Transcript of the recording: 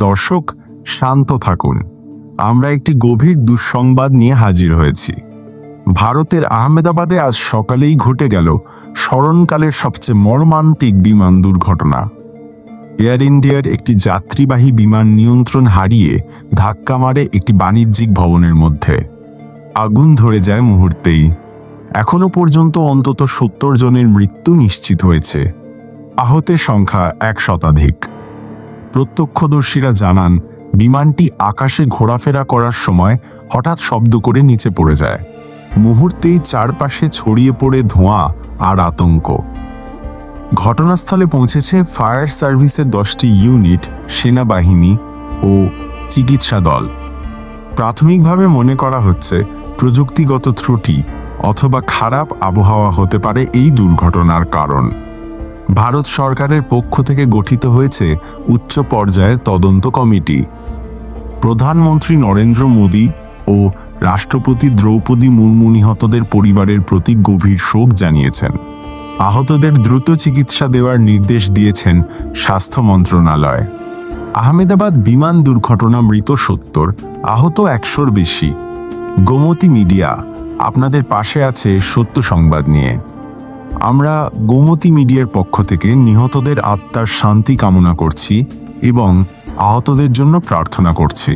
দর্শক, শান্ত থাকুন। আমরা একটি গভীর দুঃসংবাদ নিয়ে হাজির হয়েছি। ভারতের আহমেদাবাদে আজ সকালেই ঘটে গেল স্মরণকালের সবচেয়ে মর্মান্তিক বিমান দুর্ঘটনা। এয়ার ইন্ডিয়ার একটি যাত্রীবাহী বিমান নিয়ন্ত্রণ হারিয়ে ধাক্কা মারে একটি বাণিজ্যিক ভবনের মধ্যে। আগুন ধরে যায় মুহূর্তেই। এখনো পর্যন্ত অন্তত 70 জনের মৃত্যু নিশ্চিত হয়েছে। আহতের সংখ্যা 1 শতাধিক। প্রত্যক্ষদর্শীরা জানান, বিমানটি আকাশে ঘোরাফেরা করার সময় হঠাৎ শব্দ করে নিচে পড়ে যায়। মুহূর্তেই চারপাশে ছড়িয়ে পড়ে ধোঁয়া আর আতঙ্ক। ঘটনাস্থলে পৌঁছেছে ফায়ার সার্ভিসের 10টি ইউনিট, সেনাবাহিনী ও চিকিৎসা দল। প্রাথমিকভাবে মনে করা হচ্ছে প্রযুক্তিগত ত্রুটি অথবা খারাপ আবহাওয়া হতে পারে এই দুর্ঘটনার কারণ। ভারত সরকারের পক্ষ থেকে গঠিত হয়েছে উচ্চ পর্যায়ের তদন্ত কমিটি। প্রধানমন্ত্রী নরেন্দ্র মোদী ও রাষ্ট্রপতি দ্রৌপদী মুর্মু নিহতদের পরিবারের প্রতি গভীর শোক জানিয়েছেন। আহতদের দ্রুত চিকিৎসা দেওয়ার নির্দেশ দিয়েছেন স্বাস্থ্য মন্ত্রণালয়। আহমেদাবাদ বিমান দুর্ঘটনা, মৃত 70, আহত 100-র বেশি। গোমতী মিডিয়া আপনাদের পাশে আছে সত্য সংবাদ নিয়ে। আমরা গোমতী মিডিয়ার পক্ষ থেকে নিহতদের আত্মার শান্তি কামনা করছি এবং আহতদের জন্য প্রার্থনা করছি।